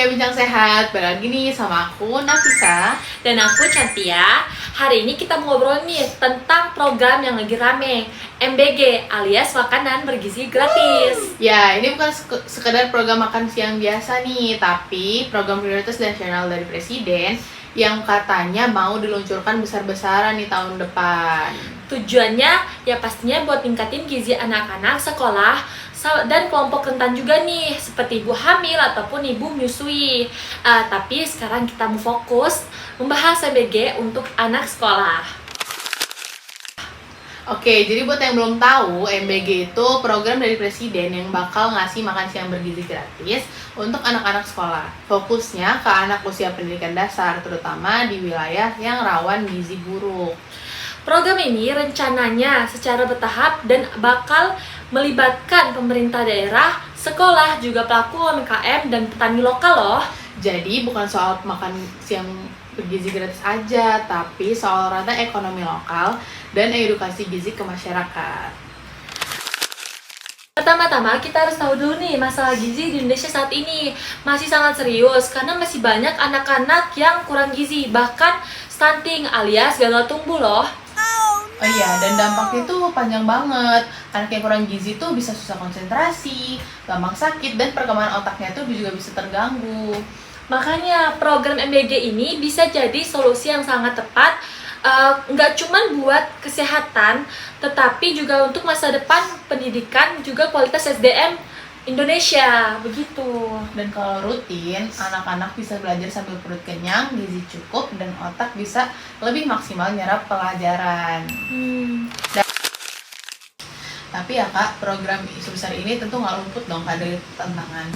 Bincang Sehat, balik lagi nih sama aku Nafisa. Dan aku Cantia. Hari ini kita mau ngobrol nih tentang program yang lagi rame, MBG alias makanan bergizi gratis. Ya, ini bukan sekedar program makan siang biasa nih, tapi program prioritas nasional dari Presiden yang katanya mau diluncurkan besar-besaran di tahun depan. Tujuannya ya pastinya buat ningkatin gizi anak-anak sekolah dan kelompok rentan juga nih, seperti ibu hamil ataupun ibu menyusui. Tapi sekarang kita mau fokus membahas MBG untuk anak sekolah. Oke, jadi buat yang belum tahu, MBG itu program dari Presiden yang bakal ngasih makan siang bergizi gratis untuk anak-anak sekolah. Fokusnya ke anak usia pendidikan dasar, terutama di wilayah yang rawan gizi buruk. Program ini rencananya secara bertahap dan bakal melibatkan pemerintah daerah, sekolah, juga pelaku UMKM dan petani lokal loh. Jadi bukan soal makan siang bergizi gratis aja, tapi soal rantai ekonomi lokal dan edukasi gizi ke masyarakat. Pertama-tama kita harus tahu dulu nih, masalah gizi di Indonesia saat ini masih sangat serius karena masih banyak anak-anak yang kurang gizi, bahkan stunting alias gagal tumbuh loh. Oh iya, dan dampaknya itu panjang banget. Anak yang kurang gizi tuh bisa susah konsentrasi, gampang sakit, dan perkembangan otaknya tuh juga bisa terganggu. Makanya program MBG ini bisa jadi solusi yang sangat tepat, nggak cuma buat kesehatan, tetapi juga untuk masa depan pendidikan, juga kualitas SDM Indonesia, begitu. Dan kalau rutin, anak-anak bisa belajar sambil perut kenyang, gizi cukup, dan otak bisa lebih maksimal nyerap pelajaran. Tapi ya Kak, program sebesar ini tentu nggak luput dong Kak dari tantangan.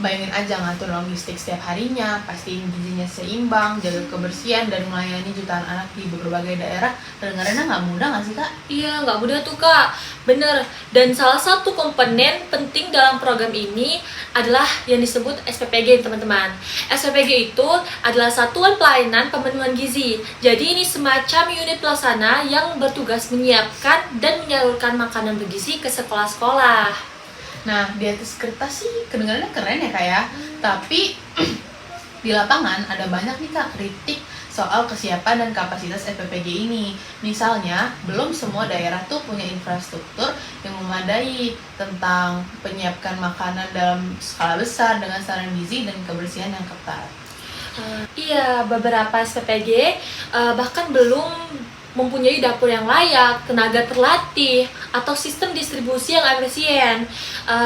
Bayangin aja ngatur logistik setiap harinya, pastiin gizinya seimbang, jaga kebersihan, dan melayani jutaan anak di berbagai daerah. Kedengarannya nggak mudah nggak sih Kak? Iya, nggak mudah tuh Kak, bener. Dan salah satu komponen penting dalam program ini adalah yang disebut SPPG teman-teman. SPPG itu adalah Satuan Pelayanan Pemenuhan Gizi. Jadi ini semacam unit pelaksana yang bertugas menyiapkan dan menyalurkan makanan bergizi ke sekolah-sekolah. Nah, di atas kertas sih kedengarannya keren ya Kak ya. Tapi di lapangan ada banyak nih Kak kritik soal kesiapan dan kapasitas SPPG ini. Misalnya, belum semua daerah tuh punya infrastruktur yang memadai tentang penyiapkan makanan dalam skala besar dengan standar gizi dan kebersihan yang ketat. Iya, beberapa SPPG bahkan belum mempunyai dapur yang layak, tenaga terlatih, atau sistem distribusi yang efisien.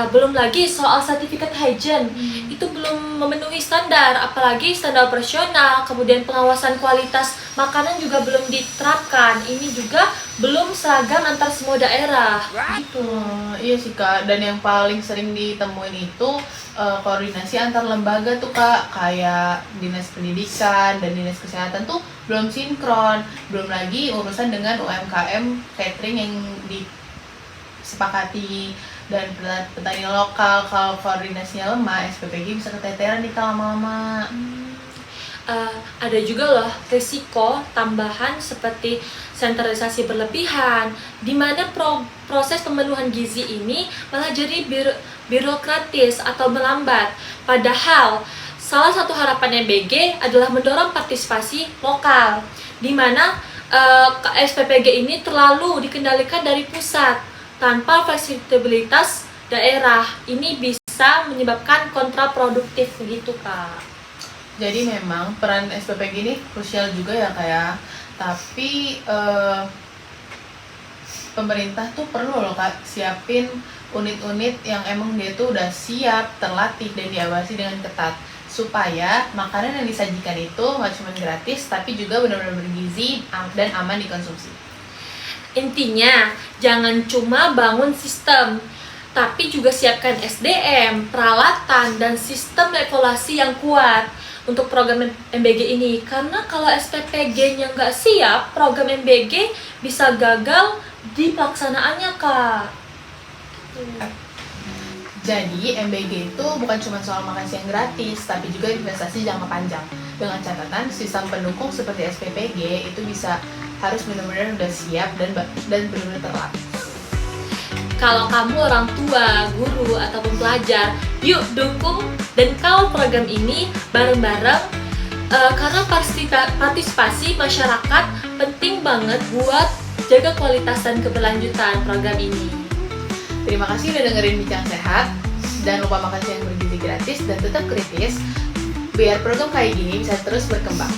Belum lagi soal sertifikat hygiene, itu belum memenuhi standar, apalagi standar operasional, kemudian pengawasan kualitas makanan juga belum diterapkan. Ini juga belum seragam antar semua daerah. Gitu. Iya sih Kak, dan yang paling sering ditemuin itu koordinasi antar lembaga tuh Kak, kayak Dinas Pendidikan dan Dinas Kesehatan tuh belum sinkron, belum lagi urusan dengan UMKM catering yang disepakati dan petani lokal. Kalau koordinasinya lemah, SPPG bisa keteteran nih Kak lama-lama. Ada juga loh risiko tambahan seperti sentralisasi berlebihan, di mana proses pemenuhan gizi ini malah jadi birokratis atau melambat. Padahal salah satu harapan MBG adalah mendorong partisipasi lokal, di mana SPPG ini terlalu dikendalikan dari pusat tanpa fleksibilitas daerah. Ini bisa menyebabkan kontraproduktif begitu Kak. Jadi memang peran SPPG ini krusial juga ya Kak ya. Tapi pemerintah tuh perlu loh Kak siapin unit-unit yang emang dia tuh udah siap, terlatih, dan diawasi dengan ketat, supaya makanan yang disajikan itu nggak cuma gratis tapi juga benar-benar bergizi dan aman dikonsumsi. Intinya, jangan cuma bangun sistem, tapi juga siapkan SDM, peralatan, dan sistem evaluasi yang kuat untuk program MBG ini. Karena kalau SPPG-nya nggak siap, program MBG bisa gagal di pelaksanaannya Kak. Jadi MBG itu bukan cuma soal makan siang gratis, tapi juga investasi jangka panjang. Dengan catatan sistem pendukung seperti SPPG itu harus benar-benar udah siap dan benar-benar terlatih. Kalau kamu orang tua, guru, ataupun pelajar, yuk dukung dan kawal program ini bareng-bareng, karena partisipasi masyarakat penting banget buat jaga kualitas dan keberlanjutan program ini. Terima kasih udah dengerin Bincang Sehat. Jangan lupa makan siang bergizi gratis dan tetap kritis biar program kayak gini bisa terus berkembang.